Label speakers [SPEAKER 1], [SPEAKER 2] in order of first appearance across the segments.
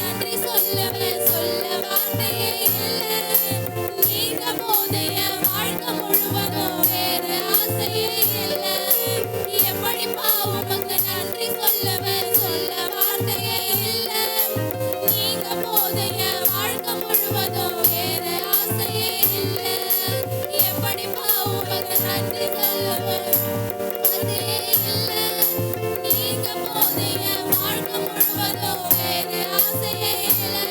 [SPEAKER 1] நன்றி சொல்லுவேன், சொல்ல வார்த்தையே இல்லை. நீங்க போது என் வாழ்க்கை முழுவதும் வேறு ஆசையே இல்லை. எப்படிப்பா உமக்கு நன்றி சொல்லுவேன், சொல்ல வார்த்தையே இல்லை. நீங்க போது என் வாழ்க்கை முழுவதும் வேறு ஆசையே இல்லை. எப்படிப்பா உமக்கு நன்றி சொல்லுவேன், வார்த்தையே இல்லை. நீங்க போது என் வாழ்க்கை முழுவதும் வேறு ஆசையே இல்லை.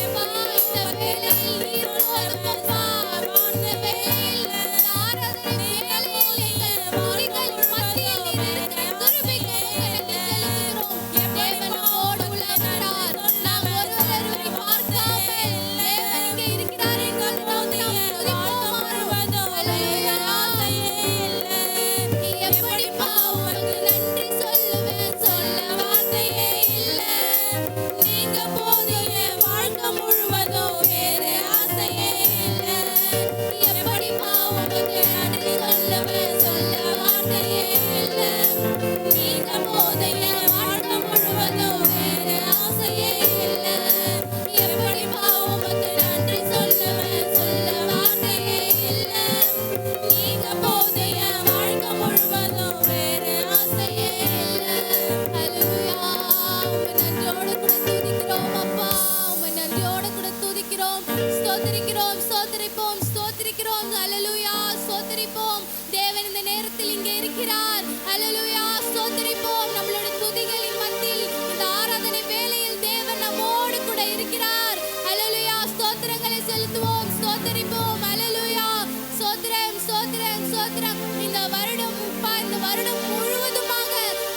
[SPEAKER 1] எப்பா இந்த வேளையில் நீர் வருவதா வானவே இல்லை. ஆராதனை வேளையில் வாரிகளின் மத்தியில் இருக்கிற கிருபைக்கு உமக்கு செலுத்துகிறோம். தேவனோடு உள்ளவரார் நாம் ஒருவரை பார்க்காமல் தேவன் இங்கே இருக்கிறார் என்பதை நாம் துதிப்போம். அல்லேலூயா. எப்படிப்பா உமக்கு நன்றி சொல்லுவேன், சொல்ல வார்த்தையே இல்லை. நீங்க போது என் வாழ்க்கை முழுவதும் வேறு ஆசையே இல்லை. எப்படிப்பா உமக்கு நன்றி சொல்லுவேன், சொல்ல வார்த்தையே இல்லை. நீங்க போது என் வாழ்க்கை முழுவதும் வேறு ஆசையே இல்லை. எப்படிப்பா உமக்கு நன்றி சொல்லுவேன், சொல்ல வார்த்தையே இல்லை. நீங்க போது என் வாழ்க்கை முழுவதும் வேறு ஆசையே இல்லை. அல்லேலூயா. உம்மை நன்றியோடு கூட துதிக்கிறோம் அப்பா. உம்மை நன்றியோடு கூட துதிக்கிறோம், ஸ்தோத்திரிக்கிறோம், ஸ்தோத்திரிப்போம், ஸ்தோத்திரிக்கிறோம். அல்லேலூயா. ஸ்தோத்திரிப்போம். தேவன் இந்த நேரத்தில் இங்கே இருக்கிறார். அல்லேலூயா. ஸ்தோத்திரிப்போம். நம்மளுடைய துதிகளின் மத்தியில் இந்த ஆராதனை வேளையில் தேவன் நம்மோடு கூட இருக்கிறார். அல்லேலூயா. ஸ்தோத்திரங்களை செலுத்துவோம், ஸ்தோத்திரிப்போம். அல்லேலூயா. ஸ்தோத்திரம், ஸ்தோத்திரம், ஸ்தோத்திரம். இந்த வருடம் முழுவதுமாக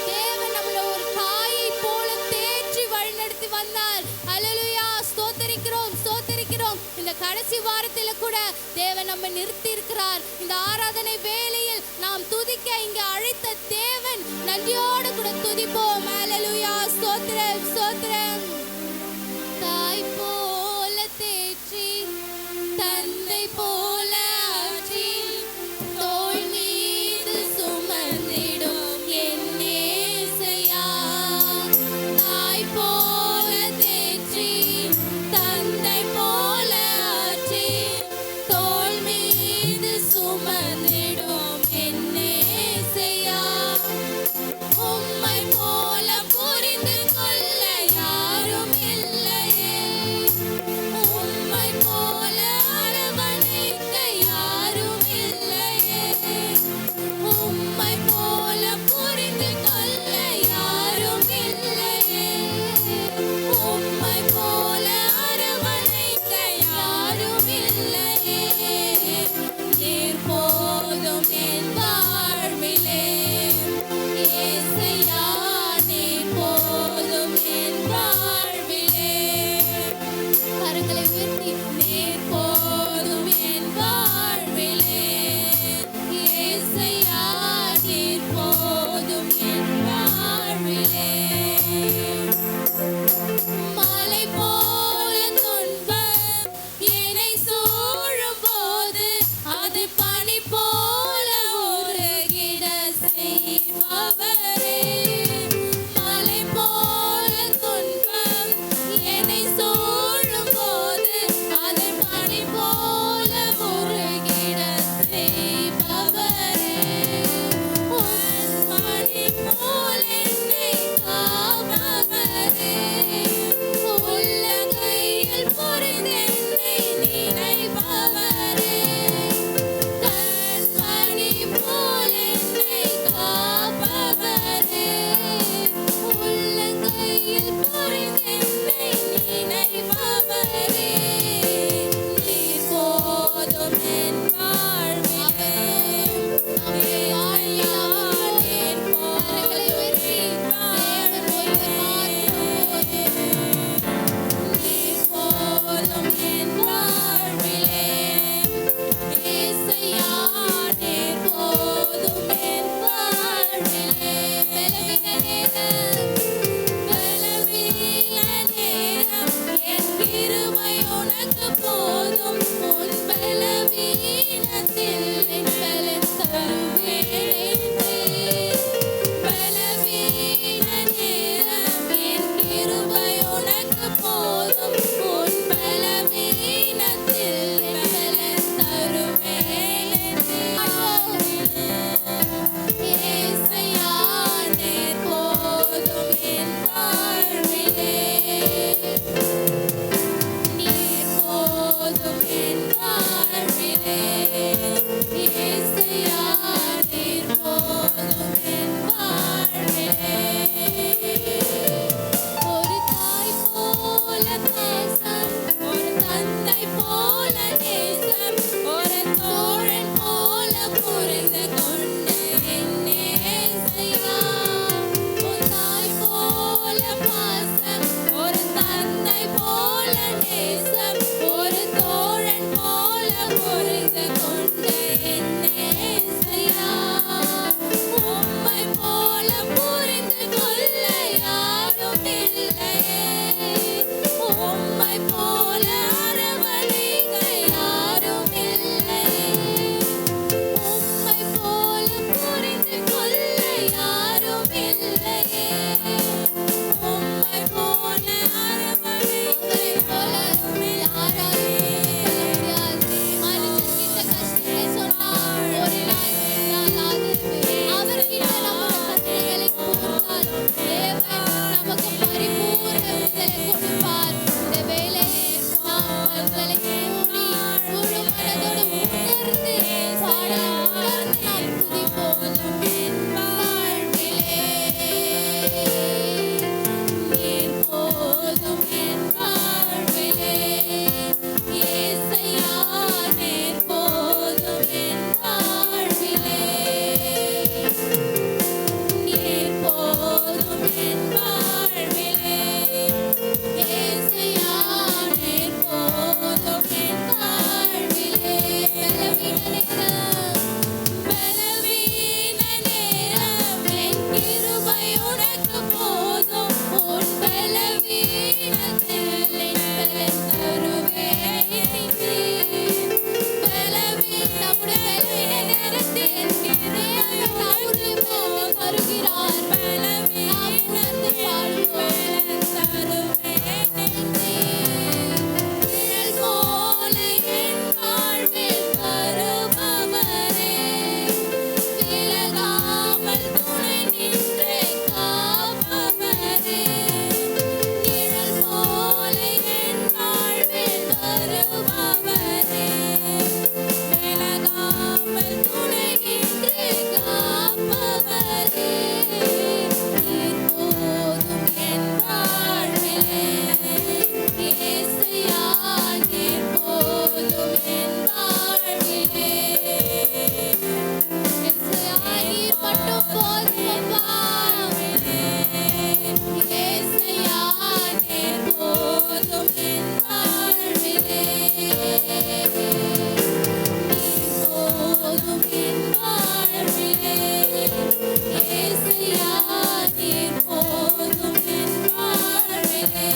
[SPEAKER 1] தேவன் நம்மளை ஒரு தாயை போல தேற்றி வழிநடத்தி வந்தார். அல்லேலூயா. ஸ்தோத்திரிக்கிறோம், ஸ்தோத்திரிக்கிறோம். இந்த கடைசி வாரத்தில கூட தேவன் நம்மை நிறுத்தி இருக்கிறார். இந்த ஆராதனை வேளையில் நாம் துதிக்க இங்கே அழைத்த தேவன் நன்றியோடு கூட துதிப்போம். அல்லேலூயா. ஸ்தோத்திரம், ஸ்தோத்திரம். தாய் போல தேற்றி தந்தை போல ஆற்றி தோள் மீது சுமந்திடும் என் இயேசையா. தாய் போல தேற்றி தந்தை போல ஆற்றி தோள் மீது சுமந்திடும் என் இயேசையா. உம்மை போல புரிந்து கொள்ள யாரும் இல்லையே. உம்மை போல அரவணைக்க யாரும் இல்லையே. உம்மை போல புரிந்து கொள்ள யாரும் இல்லையே. உம்மை போல அரவணைக்க யாரும் இல்லையே. நீர் போதும் என் வாழ்விலே. இயேசையா நீர் போதும் என் வாழ்விலே. கரங்களை உயர்த்தி நீர் போதும் என் வாழ்விலே. இயேசையா நீர் போதும் என் வாழ்விலே. மலை போல துன்பம் என்னை சூழும் போது அது பனி போல உருகிட செய்பவரே. மலை போல துன்பம் என்னை சூழும் போது அது பனி போல உருகிட செய்பவரே. உன் பனி போல் என்னை காப்பவரே. உள்ளங்கையில் பொறித்தென்னை நினைப்பவரே. கண்மணி போல் என்னை காப்பவரே. உள்ளங்கையில் பொறித்தென்னை நினைப்பவரே. நீர் போதும் என் வாழ்விலே. நீர் போதும் என் வாழ்விலே. இயேசையா நீர் போதும் என் வாழ்விலே. பலவீன நேரம் என் கிருபை உனக்கு போதும். உன் பலவீனத்தில் என் பலன் தருவேனே. பலவீன நேரம் என் கிருபை உனக்கு கொண்ட என் இயேசையா, உம்மை போல புரிந்து கொள்ள யாரும் இல்லையே, உம்மை போல அரவணைக்க யாரும் இல்லையே, உம்மை போல புரிந்து கொள்ள யாரும் இல்லையே, உம்மை போல அரவணைக்க யாரும் இல்லையே. மனுஷன்கிட்ட கஷ்டத்தை சொன்னால் ஒரு நாள் கேட்டால் அவர்கிட்ட நம்ம கஷ்டங்களை கூர்ந்தால் தேவன் நமக்கு பரிபூர்ண விடுதலை கொடுப்பார். இந்த வேளையிலே நாம் கண்களை மூடி முழு மனதோடு உணர்ந்து பாடல் உணர்ந்து நாம் துதிப்போம். என் வாழ்விலே நீர் போதும், என் வாழ்விலே இயேசையா நீர் போதும், என் வாழ்விலே நீர் போதும், என் வாழ்விலே இயேசையா நீர் போதும், என் வாழ்விலே. பலவீன நேரம் என் கிருபை உனக்கு போதும், உன் பலவீனத்தில் என் பலன் தருவேன் நீர். நம்முடைய பலவீன நேரத்தில் என் தேவன் நம்முடைய பலனை தருகிறார். நாம் உணர்ந்து பாடுவோம். நிழல் போல என் வாழ்வில் வருபவரே, விலகாமல் துணை நின்று காப்பவரே. நிழல் போல என் வாழ்வில் வருபவரே, விலகாமல் துணை நின்று காப்பவரே. நீர் போதும் என் வாழ்விலே இயேசையா, நீர் போதும் என் வாழ்விலே. இயேசையா நீர் மட்டும் போதும் அப்பா. இயேசையா நீர் போதும் என் வாழ்விலே. நீர் போதும் என் வாழ்விலே. இயேசையா நீர் போதும் என் வாழ்விலே.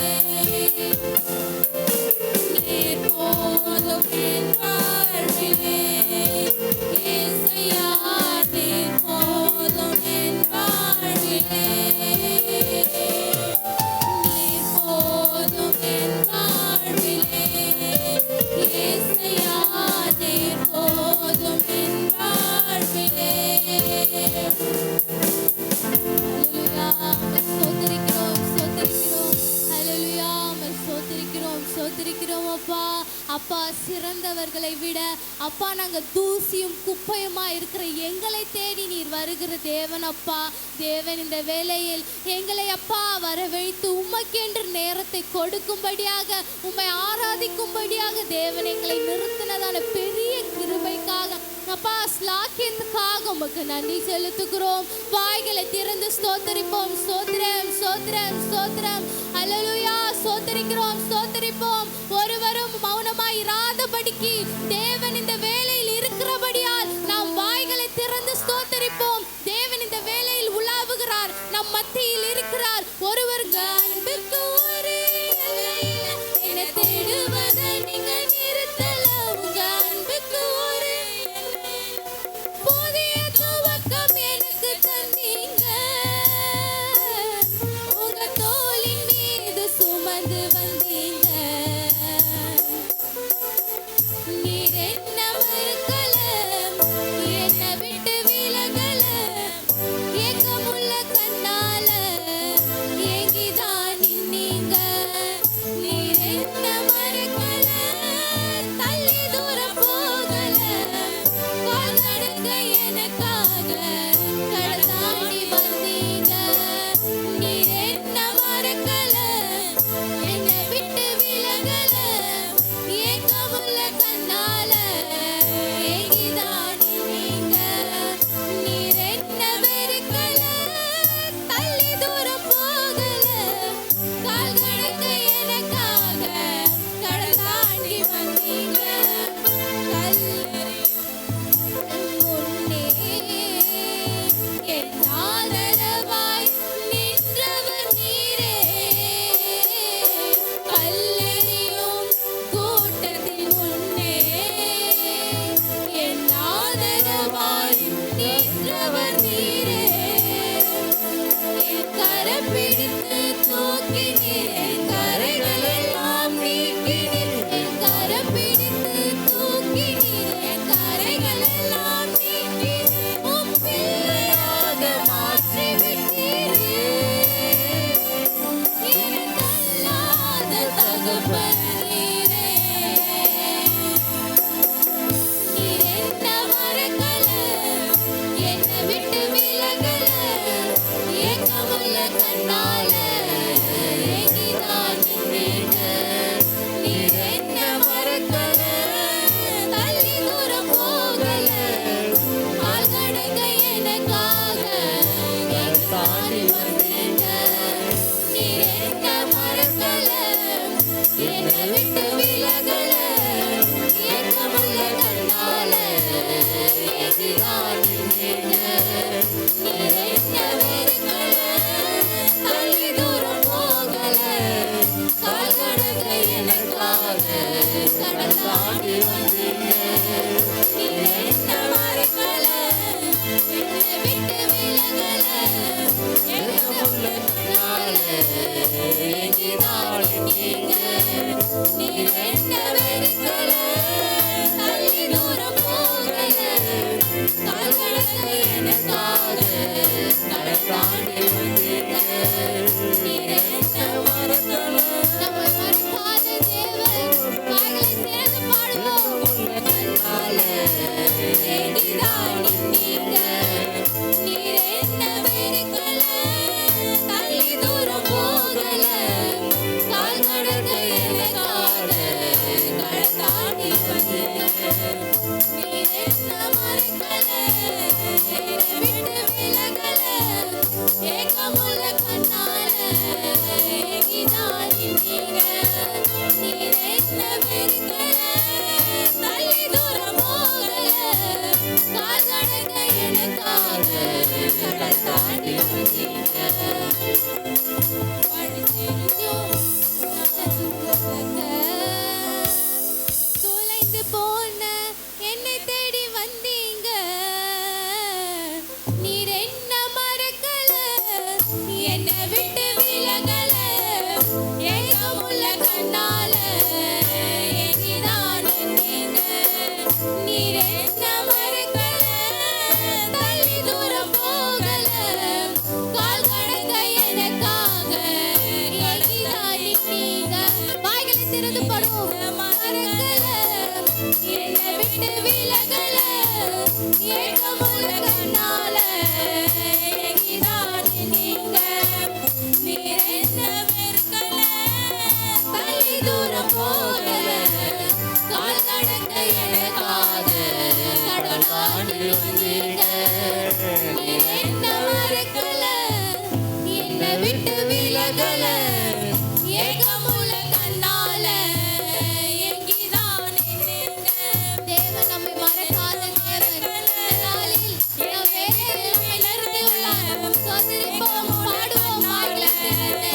[SPEAKER 1] நீர் போதும் என் வாழ்விலே. இயேசையா நீர் போதும் என் வாழ்விலே. நீர் போதும் என் வாழ்விலே. இயேசையா நீர் போதும் என் வாழ்விலே. ஹல்லேலூயா, ஸ்தோத்திரிக்கிறோம், ஸ்தோத்திரிக்கிறோம். ஹல்லேலூயா, ஸ்தோத்திரிக்கிறோம், ஸ்தோத்திரிக்கிறோம் அப்பா. அப்பா, சிறந்தவர்களை விட அப்பா நாங்கள் தூசியும் குப்பையுமா இருக்கிற எங்களை தேடி நீர் வருகிற தேவன் அப்பா. தேவன் இந்த வேளையில் எங்களை அப்பா வரவழைத்து உமக்கென்று நேரத்தை கொடுக்கும்படியாக, உம்மை ஆராதிக்கும்படியாக தேவன் எங்களை நிறுத்தினதான பெரிய கிருபைக்காக அப்பா, ஸ்லாக்கியத்துக்காக உமக்கு நன்றி செலுத்துகிறோம். வாய்களை திறந்து ஸ்தோத்தரிப்போம். ஸ்தோத்திரம், ஸ்தோத்திரம், ஸ்தோத்திரம். ஹல்லேலூயா, ஸ்தோத்தரிக்கிறோம், ஸ்தோத்தரிப்போம். ஒருவரும் மௌனமாய் இராதபடிக்கு தேவன் இந்த வேளையில் இருக்கிறபடியால் நாம் வாய்களை திறந்து ஸ்தோத்தரிப்போம். தேவன் இந்த வேளையில் உலாவுகிறார், நம் மத்தியில் இருக்கிறார். ஒருவருக்கு அன்புக்கு ஒரு எல்லை இல்லை. என்னை தேடுவதை நீங்க நிறுத்தல. உங்க அன்புக்கு ஒரு எல்லை இல்லை. புதிய துவக்கம் எனக்கு தந்தீங்க. உங்க தோளின் மீது சுமந்து வந்தீங்க. நீர் என்ன மறுக்கல, என்னை விட்டு விலகல. ஏக்கமுள்ள கண்ணால ஏங்கிதான் நின்னீங்க. நீரே. நீர் என்ன மறக்கல, என்னை விட்டு விலகல, ஏக்கமுள்ள கண்ணால ஏங்கிதான் நின்னீங்க. நீர் என்ன மறக்கல, தள்ளி தூரம் போகல, கால் கடக்க எனக்காக தாண்டி வந்தீங்க. நீர் என்ன மறக்கல, என்னை விட்டு விலகல, ஏக்கமுள்ள கண்ணால ஏங்கிதான் நின்னீங்க. நீர் என்ன வெறுக்கல, தள்ளி தூரம் போகல, கால் கடக்க எனக்காக கடல் தாண்டி வந்தீங்க. நீர் என்ன மறக்கல, என்னை விட்டு விலகல, ஏக்கமுள்ள கண்ணால ஏங்கிதான் நின்னீங்க. நீர் என்ன வெறுக்கல, தள்ளி தூரம் போகல, கால் கடக்க எனக்காக கடல் தாண்டி வந்தீங்க. நீர் என்ன மறக்கல. நம்மை மறக்காத தேவன், வாய்களை திறந்து பாடுவோம். கண்ணால ஏங்கிதான் நின்னீங்க. நீர் என்ன வெறுக்கல, தள்ளி தூரம் போகல, கால் கடக்க எனக்காக கடல் தாண்டி வந்தீங்க. நீர் என்ன மறக்கல, என்னை விட்டு விலகல, ஏக்கமுள்ள கண்ணால ஏங்கிதான் நின்னீங்க. நீர் என்ன வெறுக்கல, தள்ளி தூரம் போகல, கால் கடக்க எனக்காக கடல் தாண்டி வந்தீங்க. படித்திருந்தும் தொலைந்து போன என்னை தேடி வந்தீங்க. நீர் என்ன மறக்கல, என்னை விட்டு விலகல, ஏக்கமுள்ள கண்ணால ஏங்கிதான் நின்னீங்க. நீர் என்ன மறக்கல, தள்ளி தூரம் போகல, கால் கடக்க எனக்காக ஏங்கிதான் நின்னீங்க. வாய்களை திறந்து பாடுவோம். மறக்கல, என்னை விட்டு விலகல, ஏக்கமுள்ள கண்ணால ஏங்கிதான் நின்னீங்க. நீர் என்ன வெறுக்கல, தள்ளி தூரம் போகல, கால் கடக்க எனக்காக கடல் தாண்டி வந்தீங்க. நீர் என்ன மறக்கல, என்னை விட்டு விலகல, ஏக்கமுள்ள கண்ணால ஏங்கிதான் நின்னீங்க. தேவன் நம்மை மறக்காத தேவன். இந்த நாளில் நாம் வேலையில் நம்மை நிறுத்தியுள்ளார். ஸ்தோத்திரிப்போம், பாடுவோம், வாய்களை திறந்து.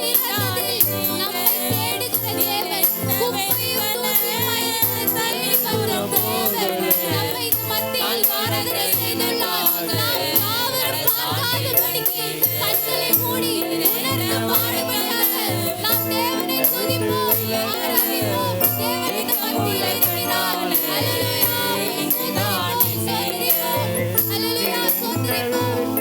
[SPEAKER 1] சீக்கிரத்தில் நம்மை தேடுகிற தேவன், குப்பையும் தூசியுமாய் இருந்து தேடி வந்த தேவன் நம்மை இந்த மத்தியில் ஆராதனை செய்துள்ளார். நாம் யாவரும் பார்க்காதபடிக்கு கண்களை மூடி உணர்ந்து பாடும்படியாக நாம் தேவனை துதிப்போம், ஆராதிப்போம். தேவன் இந்த மத்தியில் இருக்கிறார். அல்லேலூயா. ஸ்தோத்திரிப்போம். அல்லேலூயா. ஸ்தோத்திரிப்போம்.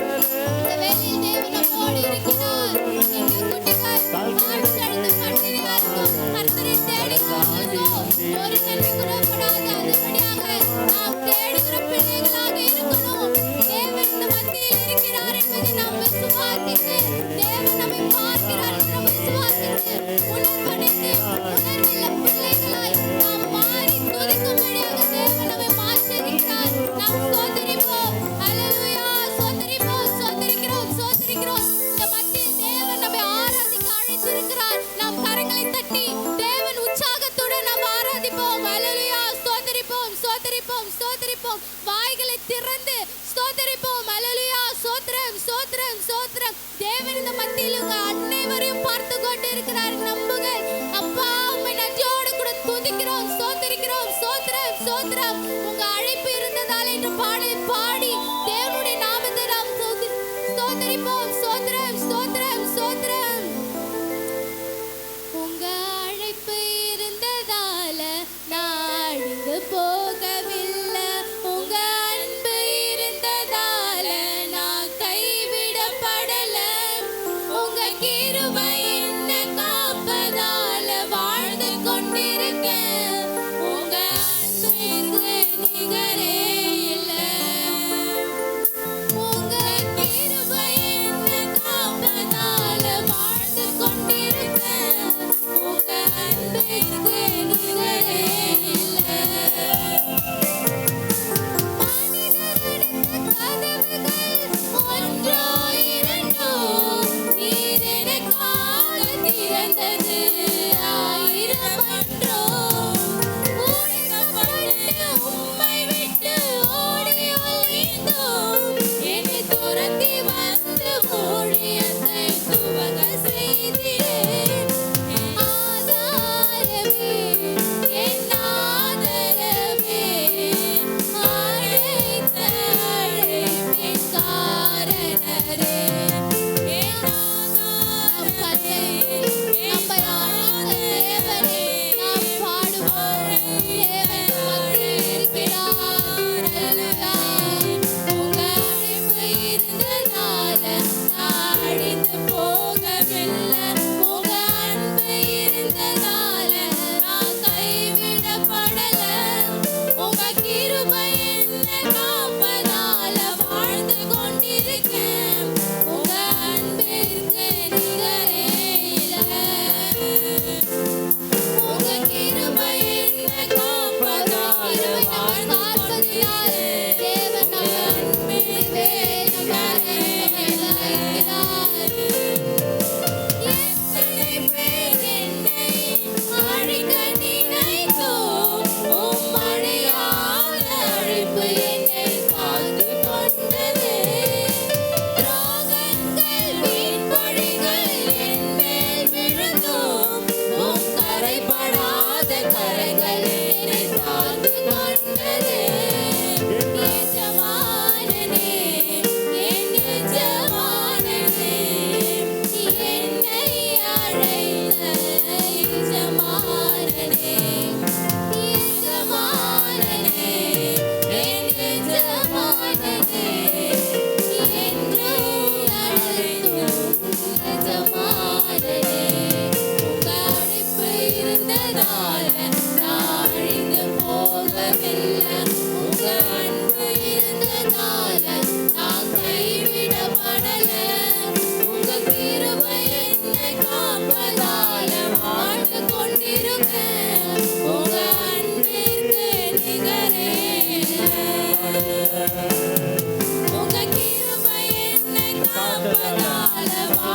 [SPEAKER 1] இந்த வேளையில் தேவன் நம்மோடு இருக்கிறார். எங்கள் குட்டிகள் ஆழ்ந்தழுந்து பட்டினியாக்கும் கர்த்தரை தேடிக் கொண்டிருந்தோம். ஒரு நன்மை குறைபடாத அதுபடியாக நாம் தேடுகிற பிள்ளைகளாக இருக்கணும். தேவன் இந்த மத்தியில் இருக்கிறார் என்பதை நாம் விசுவாசித்து, தேவன் நம்மை பார்க்கிறார் என்ற விசுவாசித்து, உணர்வடைந்து உணர்வுள்ள பிள்ளைகளாய் நாம் மாறி துதிக்கும்படியாக தேவன் நம்மை மாற்றியிருக்கிறார். நாம் ஸ்தோத்திரிப்போம். அல்லேலூயா. ஸ்தோத்திரிப்போம். ஸ்தோத்திரிக்கிறோம். ஸ்தோத்திரிக்கிறோம். இந்த மத்தியில் தேவன் நம்மை ஆராதிக்க அழைத்திருக்கிறார். நாம் கரங்களை தட்டி தேவன் உற்சாகத்துடன் நாம் ஆராதிப்போம். அல்லேலூயா. ஸ்தோத்திரிப்போம். ஸ்தோத்திரிப்போம். ஸ்தோத்திரிப்போம். வாய்களை திறந்து ஸ்தோத்திரிப்போம். அல்லேலூயா. ஸ்தோத்திரம். ஸ்தோத்திரம். ஸ்தோத்திரம். தேவன் இந்த மத்தியில் உங்க அனைவரையும் பார்த்து கொண்டு இருக்கிறார். நம்புங்கள். அப்பா, உம்மை நன்றியோடு கூட துதிக்கிறோம், ஸ்தோத்திரிக்கிறோம். ஸ்தோத்திரம். ஸ்தோத்திரம். உங்க அழைப்பு இருந்ததால் என்று பாடலை பாடி தேவனுடைய நாமத்தை நாம் ஸ்தோத்திரிப்போம். ஸ்தோத்திரம். ஸ்தோத்திரம். ஸ்தோத்திரம். உங்க அழைப்பு இருந்ததால நான் அழிந்து போகவில்லை. உங்க அன்பு இருந்ததால நான் கைவிடப்படல. உங்க கிருபை என்னை காப்பதால வாழ்ந்து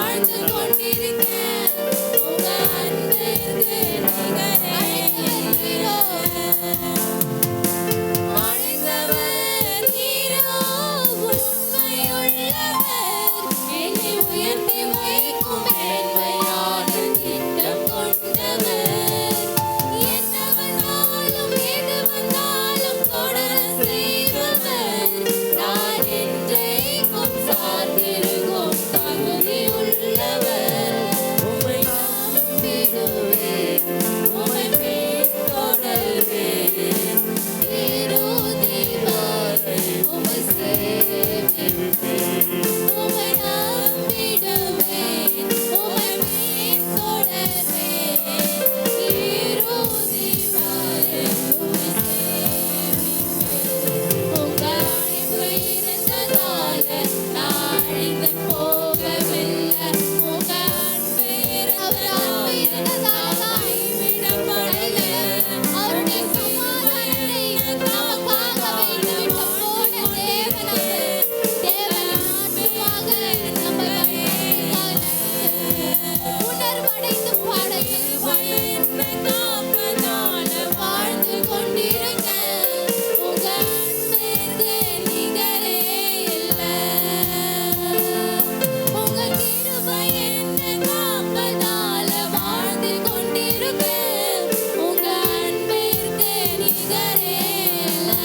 [SPEAKER 1] வாழ்ந்து கொண்டிருக்கேன். உங்க அன்பிற்கு நிகரே நீரோ. அழைத்தவர் நீரோ, உண்மையுள்ளவர். என்னை உயர்த்தி வைக்கும் மேன்மையான திட்டம் கொண்டவர். என்ன வந்தாலும் எது வந்தாலும் தொடர செய்பவர். நான் என்றைக்கும் சார்ந்திருக்கும் தகுதி உள்ளவர். உம்மை நம்பிடுவேன், உம்மை பின்தொடர்வேன். இறுதி வரை உம்மை சேவிப்பேன். உம்மை நம்பிடுவேன், உம்மை பின்தொடர்வேன். இறுதி வரை உம்மை சேவிப்பேன். உங்க அழைப்பு இருந்ததால நான் அழிந்து போகவில்லை. உங்க அன்பு இருந்ததால நான் கைவிடப்படலை. அவருடைய சமாதானத்தை நமக்காக வைத்துவிட்டு போன தேவன் அவர். தேவன் ஆத்மாவாக நம்ம உணர்வடைந்து பாடல் காப்பதால வாழ்ந்து கொண்டிருக்கேன். உங்க அன்பிற்கு நிகரே இல்லை. உங்க கிருபை என்னை காப்பதால வாழ்ந்து கொண்டிருக்கேன். உங்க அன்பிற்கு நிகரே இல்லை.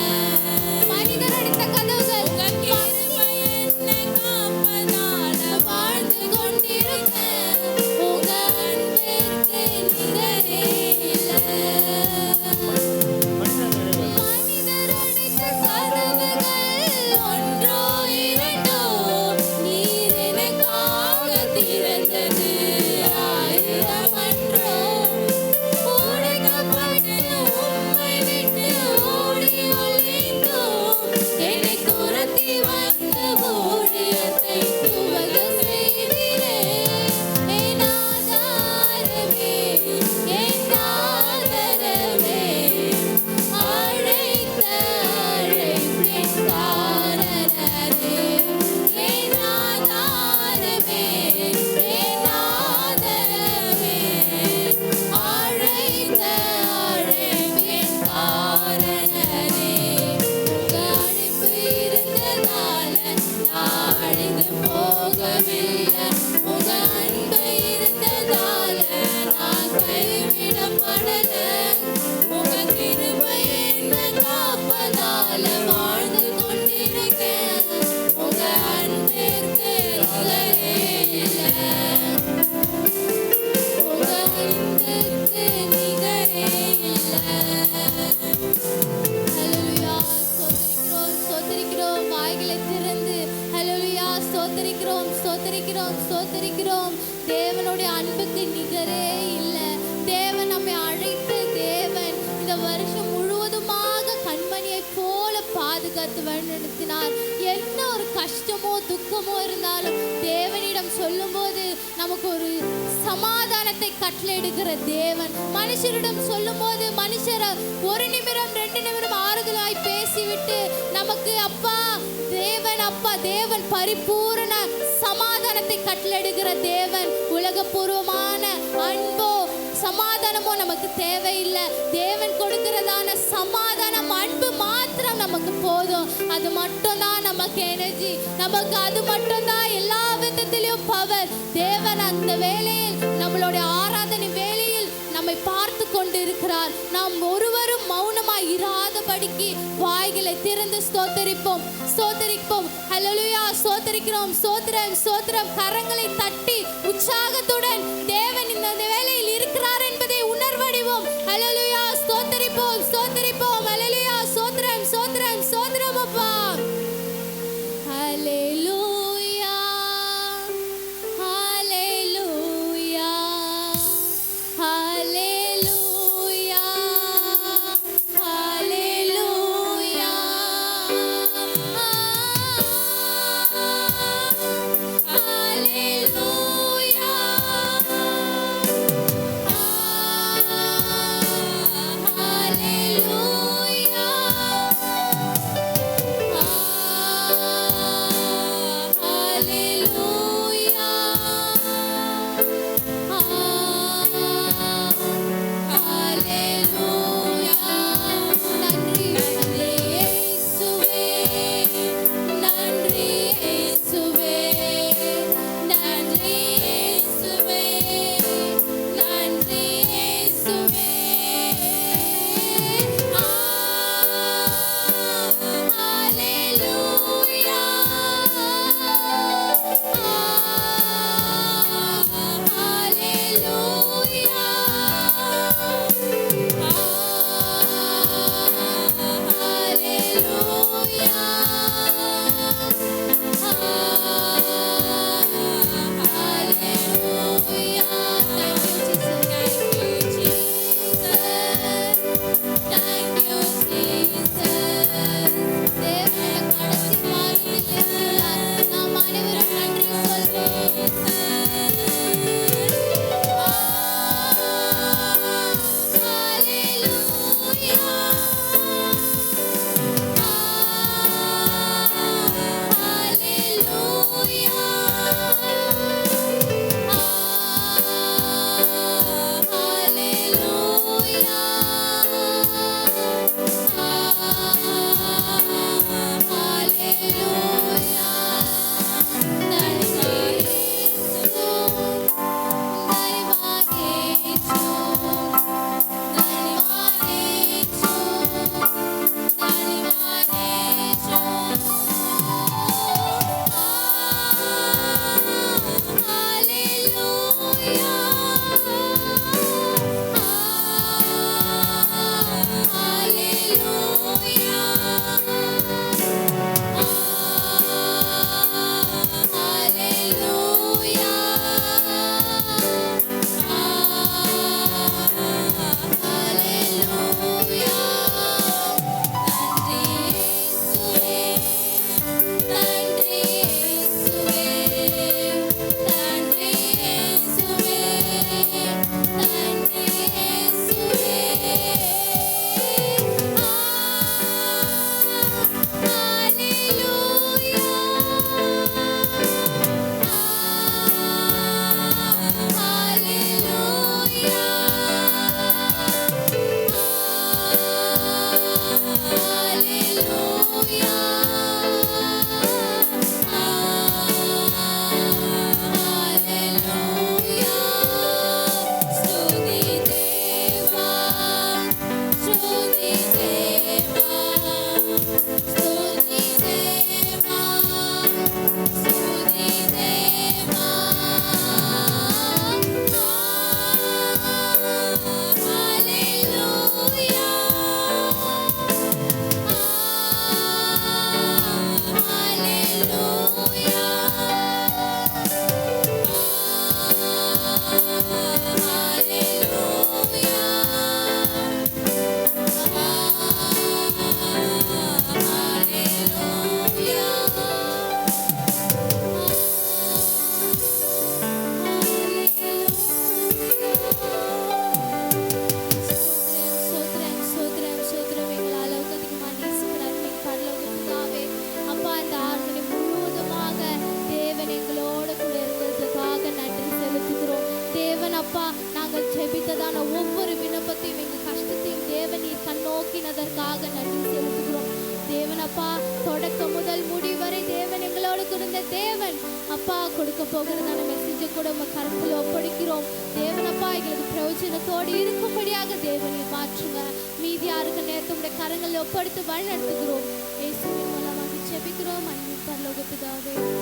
[SPEAKER 1] மனிதர் அடித்த கதவுகள் உங்க கிருபை என்னை காப்பதால வாழ்ந்து கொண்டிருக்கேன். உங்க அன்பிற்கு நிகரே இல்லை. மனிதர் அடைத்த கதவுகள் ஒன்றோ இரண்டோ, நீர் எனக்காக திறந்தது ஆயிரம் அன்றோ. உடைக்கப்பட்டு உம்மை விட்டு ஓடி ஒளிந்தோம். என்னை துரத்தி வந்த ஊழியத்தை துவங்க செய்திரே. என் ஆதாரமே, என் ஆதரவே, அழைத்த அழைப்பின் காரணரே. என் ஆதாரமே, என் ஆதரவே, அழைத்த அழைப்பின் காரணரே. உங்க அழைப்பு இருந்ததால நான் அழிந்து போகவில்லை. உங்க அன்பு இருந்ததால நான் கைவிடப்படலை. உங்க கிருபை என்னை காப்பதால வாழ்ந்து கொண்டிருக்கேன். உங்க அன்பிற்கு நிகரே இல்லை. உங்க அன்பிற்கு நிகரே இல்லை. ஹல்லேலூயா. ஸ்தோத்திரிக்கிறோம், ஸ்தோத்திரிக்கிறோம். வாய்களை திறந்து ஹல்லேலூயா ஸ்தோத்திரிக்கிறோம், ஸ்தோத்திரிக்கிறோம், ஸ்தோத்திரிக்கிறோம். தேவனுடைய அன்புக்கு நிகரே இல்லை. தேவன் நம்மை அழைத்த தேவன் இந்த வருஷம் முழுவதுமாக கண்மணியைப் போல பாதுகாத்து வழிநடத்தினார். என்ன ஒரு கஷ்டமோ துக்கமோ இருந்தாலும் தேவனிடம் சொல்லும்போது நமக்கு ஒரு சமாதானத்தை கட்டளையிடுகிற தேவன். மனுஷரிடம் சொல்லும்போது மனுஷர் ஒரு நிமிடம் 2 நிமிடம் ஆறுதலாய் பேசிவிட்டு நமக்கு அப்பா தேவன் பரிபூரண சமாதானத்தை கட்டளையிடுகிற தேவன். உலகபூர்வமான அன்போ சமாதானமோ நமக்கு தேவையில்லை. தேவன் கொடுக்கிறதான சமாதானம் அன்பு மாத்திரம் நமக்கு போதும். அது மட்டும் தான் நமக்கு எனர்ஜி. நமக்கு அது மட்டும் தான் எல்லா விதத்திலும் பவர். தேவன் அந்த வேளையில் நம்மளுடைய ஆராதனை வேளையில் நம்மை பார்த்து கொண்டு இருக்கிறார். நாம் ஒருவரும் மௌனமாய் இராதபடிக்கு வாய்களை திறந்து ஸ்தோத்தரிப்போம், ஸ்தோத்தரிப்போம். ஹல்லேலூயா. ஸ்தோத்தரிக்கிறோம், ஸ்தோத்திரம், ஸ்தோத்திரம். கரங்களை தட்டி உற்சாகத்துடன் தேவன் இந்த வேளையில் இருக்கிறார் என்பதை உணர்வடைவோம். ஹல்லேலூயா. ஸ்தோத்தரிப்போம், ஸ்தோத்தரிப்போம். ஹல்லேலூயா. ஸ்தோத்திரம், ஸ்தோத்திரம், ஸ்தோத்திரம் அப்பா. ஹல்லேலூயா, ஹல்லேலூயா, ஹல்லேலூயா, ஹல்லேலூயா. ஹல்லேலூயா, ஜெபித்ததான ஒவ்வொரு விண்ணப்பத்தையும் எங்கள் கஷ்டத்தையும் தேவன் நீர் கண்ணோக்கினதற்காக நன்றி செலுத்துகிறோம். தேவன் அப்பா, தொடக்கம் முதல் முடிவரை தேவன் எங்களோடு இருந்த தேவன் அப்பா, கொடுக்க போகிறதான மெசேஜை கூட உங்க கருத்தில் ஒப்படைக்கிறோம். தேவன் அப்பா, எங்களுக்கு பிரயோஜனத்தோடு இருக்கும்படியாக தேவனை மாற்றுங்க. மீதியா இருக்க நேரத்தை உடைய கரங்களில் ஒப்படைத்து வழி நடத்துகிறோம். இயேசுவின் மூலமாக ஜெபிக்கிறோம். அன்பின் பரலோக பிதாவே.